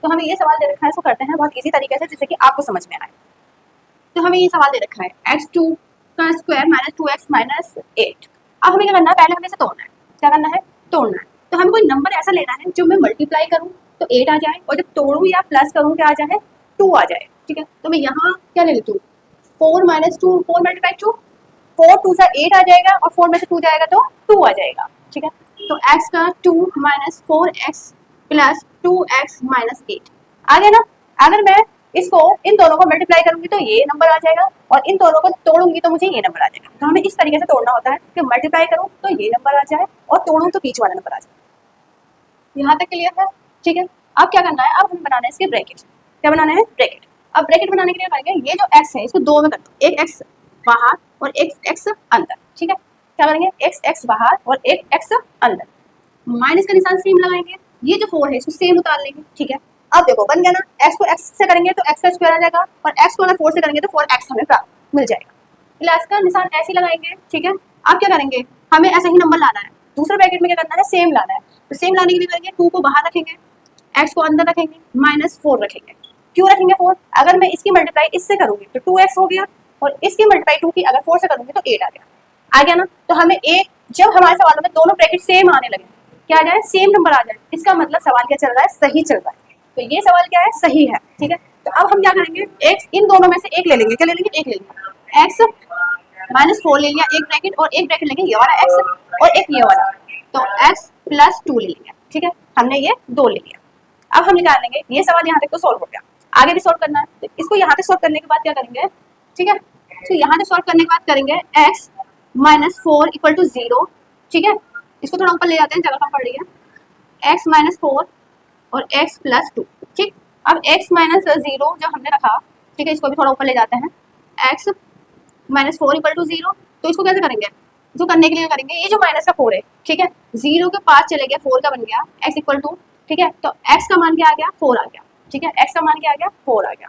तो हमें ये सवाल दे रखा है, इसको करते हैं बहुत इजी तरीके से जिससे कि आपको समझ में आए। तो हमें ये सवाल दे रखा है x2 का स्क्वायर माइनस 2x माइनस 8। अब हमें क्या करना है, पहले हमें इसे तोड़ना है। क्या करना है, तोड़ना है। तो हमें कोई नंबर ऐसा लेना है जो मैं मल्टीप्लाई करूँ तो 8 आ जाए, और जब तोड़ूँ या प्लस करूँ क्या आ जाए, 2 आ जाए। ठीक है, तो मैं यहाँ क्या ले लेती हूँ, 4 माइनस 2, 4 मल्टीप्लाई 2, 4 2 से 8 आ जाएगा, और 4 में से 2 जाएगा तो 2 आ जाएगा। ठीक है, तो x का 2 minus 4x plus 2x minus 8 आ गया ना। अगर मैं इसको इन दोनों को मल्टीप्लाई करूंगी तो ये नंबर आ जाएगा, और इन दोनों को तोड़ूंगी तो मुझे ये नंबर आ जाएगा। तो हमें इस तरीके से तोड़ना होता है कि मल्टीप्लाई करूं तो ये नंबर आ जाए, और तोड़ूं तो बीच वाला नंबर आ जाए। यहाँ तक क्लियर है? ठीक है, अब क्या करना है, अब हमें बनाना है इसके ब्रैकेट। क्या बनाना है, ब्रैकेट। अब ब्रैकेट बनाने के लिए करेंगे, ये जो x है इसको दो में कर दो, एक x बाहर और एक x अंदर। ठीक है, क्या करेंगे, x बाहर और एक x अंदर, माइनस का निशान सेम लगाएंगे, ये जो 4 है इसको सेम उतार लेंगे। ठीक है, अब देखो बन गया ना, x को x से करेंगे तो x का स्क्वायर आ जाएगा, और x को अगर 4 से करेंगे तो 4x हमें प्राप्त मिल जाएगा। प्लस का निशान ऐसे लगाएंगे। ठीक है, अब क्या करेंगे, हमें ऐसा ही नंबर लाना है, दूसरे ब्रैकेट में क्या करना है, सेम लाना है। तो सेम लाने के लिए करेंगे, 2 को बाहर रखेंगे, x को अंदर रखेंगे, माइनस 4 रखेंगे। क्यों रखेंगे 4, अगर मैं इसकी मल्टीप्लाई इससे करूंगी तो 2x हो गया, और इसकी मल्टीप्लाई 2 की अगर 4 से करूंगी तो 8 आ गया ना। तो हमें एक, जब हमारे सवालों में दोनों ब्रैकेट सेम आने लगे, क्या आ जाए, सेम नंबर आ जाए, इसका मतलब सवाल क्या चल रहा है, सही चल रहा है। तो ये सवाल क्या है, सही है। ठीक है, तो अब हम क्या करेंगे, x इन दोनों में से एक ले लेंगे। क्या ले लेंगे, एक ले लेंगे, x माइनस 4 ले लिया एक ब्रैकेट, और एक ब्रैकेट लेंगे ये वाला x और एक ये वाला, तो x प्लस 2 ले लेंगे। ठीक है, हमने ये 2 ले लिया। अब हम निकाल लेंगे, ये सवाल यहाँ तक तो सॉल्व हो गया, आगे भी सॉल्व करना है। तो इसको यहाँ तक सॉल्व करने के बाद क्या करेंगे, ठीक है, तो यहाँ तक सॉल्व करने के बाद करेंगे x माइनस 4 इक्वल टू 0। ठीक है, इसको थोड़ा ऊपर ले जाते हैं, जगह कम पड़ रही है, x माइनस 4 और x प्लस 2। ठीक, अब x माइनस 0 जो हमने रखा, ठीक है, इसको भी थोड़ा ऊपर ले जाते हैं, x माइनस 4 इक्वल टू 0। तो इसको कैसे करेंगे, इसको करने के लिए करेंगे, ये जो माइनस का 4 है, ठीक है, 0 के पास चले गया, 4 का बन गया x इक्वल टू, ठीक है, तो x का मान क्या आ गया, 4 आ गया। ठीक है, x का मान क्या आ गया, 4 आ गया।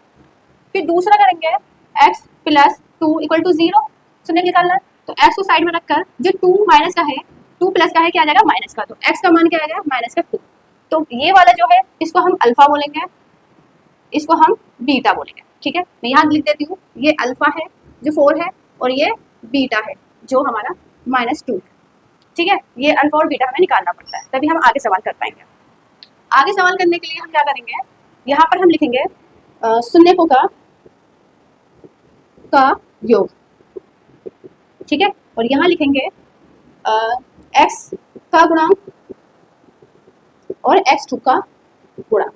फिर दूसरा करेंगे, x प्लस 2 इक्वल टू 0, सुनने निकालना है। तो x को साइड में रखकर, जो 2 माइनस का है, 2 प्लस का है, क्या आ जाएगा, माइनस का, तो x का मान क्या आ गया, माइनस का 2। तो ये वाला जो है इसको हम अल्फा बोलेंगे, इसको हम बीटा बोलेंगे। ठीक है, मैं यहाँ लिख देती हूँ, ये अल्फा है जो 4 है, और ये बीटा है जो हमारा माइनस 2 है। ठीक है, ये अल्फा और बीटा हमें निकालना पड़ता है, तभी हम आगे सवाल कर पाएंगे। आगे सवाल करने के लिए हम क्या करेंगे, यहाँ पर हम लिखेंगे शून्यकों का योग। ठीक है, और यहाँ लिखेंगे x का गुणांक और x2 का गुणांक।